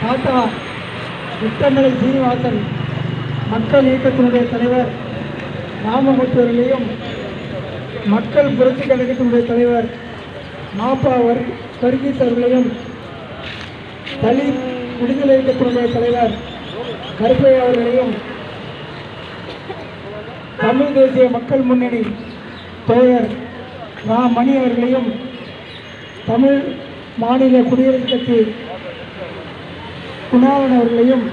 தாத்தா விட்டமலை சீனிவாசன் மக்கள் இயக்கத்தினுடைய தலைவர் ராமமூர்த்தி அவர்களையும், மக்கள் புரட்சி கழகத்தினுடைய தலைவர் மாப்பா வர்கீஸ் அவர்களையும், தலித் விடுதலை இயக்கத்தினுடைய தலைவர் கருப்பையா அவர்களையும், தமிழ் தேசிய மக்கள் முன்னணி தோழர் மணி அவர்களையும், தமிழ் மாநில குடியரசுக் கட்சி குணாளன் அவர்களையும்,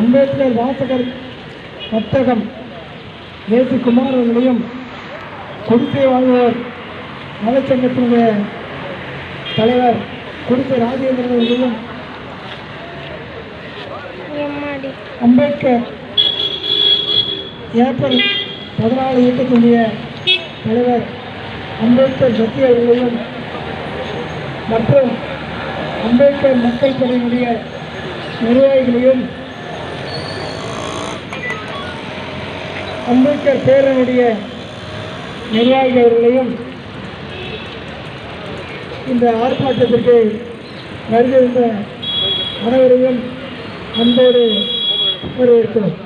அம்பேத்கர் வாசகர் வர்த்தகம் ஏசி குமார் அவர்களையும், குடிசை வாழ்வோர் நலச்சங்கத்தினுடைய தலைவர் குடிசை ராஜேந்திரன் அவர்களையும், அம்பேத்கர் ஏப்ரல் 14 இயக்கத்தினுடைய தலைவர் அம்பேத்கர் சக்தி அவர்களையும் மற்றும் அம்பேத்கர் மக்கள் படையினுடைய நிர்வாகிகளையும், அம்பேத்கர் பேரனுடைய நிர்வாகிகளையும் இந்த ஆர்ப்பாட்டத்திற்கு வருகின்ற அனைவரையும் அன்போடு வரவேற்கிறோம்.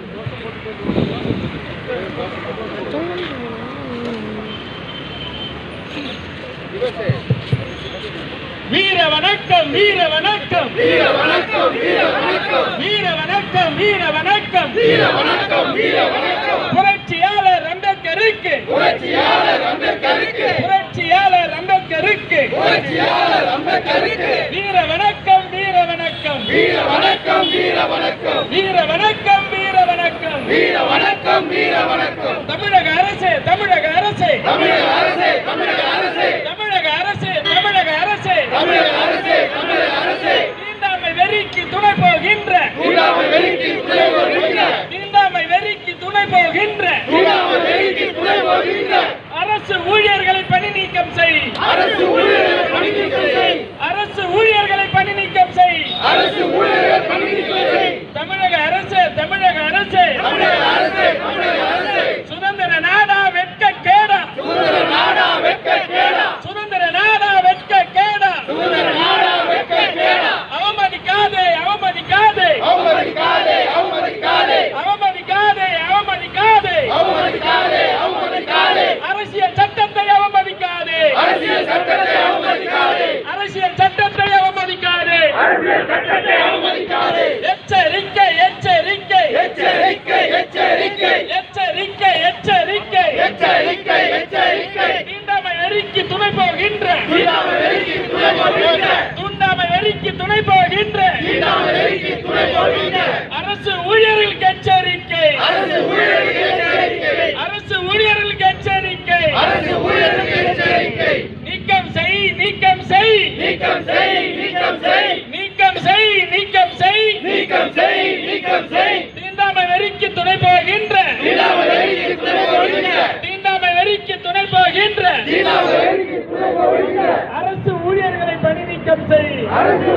வீர வணக்கம், வீர வணக்கம், வீர வணக்கம், வீர வணக்கம், வீர வணக்கம், வீர வணக்கம், வீர வணக்கம், வீர வணக்கம். புரட்சியாளர் அம்பேத்கருக்கு, புரட்சியாளர் அம்பேத்கருக்கு, புரட்சியாளர் அம்பேத்கருக்கு, புரட்சியாளர் அம்பேத்கருக்கு. வீர வணக்கம், வீர வணக்கம், வீர வணக்கம், வீர வணக்கம், வீர வணக்கம், வீர வணக்கம், வீர வணக்கம், வீர வணக்கம். தமிழக அரசு, தமிழக அரசு, தமிழக அரசு, தமிழக அரசு, தமிழக அரசு, தமிழக அரசு, தமிழக அரசு, தமிழக அரசு. தீண்டாமை வெறிக்கு துணை போகின்ற, தீண்டாமை வெறிக்கு துணை போகின்ற, தீண்டாமை வெறிக்கு துணை போகின்ற, தீண்டாமை வெறிக்கு துணை போகின்ற அரசு ஊழியர்களை பணி நீக்கம் செய், அரசு ஊழியர்களை பணி நீக்கம் செய், அரசு ஊழியர்களை பணி நீக்கம் செய், அரசு ஊழியர்களை பணி நீக்கம் செய். தமிழக அரசு, தமிழக அரசு, தமிழக அரசு, தமிழக அரசு. சுதந்திர நாடா வெட்க கேடா, சுதந்திர நாடா வெட்க கேடா, சுதந்திர நாடா வெட்க கேடா, சுதந்திர நாடா வெட்க கேடா. அவமதிக்காதே, அவமதிக்காதே, அவமதிக்காதே, அவமதிக்காதே, அவமதிக்காதே, அவமதிக்காதே, அவமதிக்காதே, அவமதிக்காதே. அரசியல் சட்டத்தை அவமதிக்காதே, அரசியல் சட்டத்தை அவமதிக்காதே, அரசியல் சட்டத்தை அவமதிக்காதே, அரசியல் சட்டத்தை அவமதிக்காதே. எச்சரிக்கை, எச்சரிக்கை, எச்சரிக்கை, எச்சரிக்கை, எச்சரிக்கை, எச்சரிக்கை, எச்சரிக்கை, எச்சரிக்கை. தீண்டாமை வெறிக்கு துணை போகின்ற, தீண்டாமை வெறிக்கு துணை போகின்ற, தீண்டாமை வெறிக்கு துணை போகின்ற, தீண்டாமை வெறிக்கு துணை போகின்ற அரசு ஊழியர்களுக்கு எச்சரிக்கை, அரசு ஊழியர்களுக்கு எச்சரிக்கை, அரசு ஊழியர்களுக்கு எச்சரிக்கை, அரசு ஊழியர்களுக்கு எச்சரிக்கை. நீக்கம் செய், நீக்கம் செய், நீக்கம் செய், நீக்கம் செய், நீக்கம் செய், நீக்கம் செய், நீக்கம் செய், நீக்கம் செய். தீண்டாமை வெறிக்கு துணை போகின்ற, தீண்டாமை வெறிக்கு துணை போகின்ற, தீண்டாமை வெறிக்கு துணை போகின்ற, தீண்டாமை வெறிக்கு துணை போகின்ற அரசு ஊழியர்களை பணி நீக்கம் செய், அரசு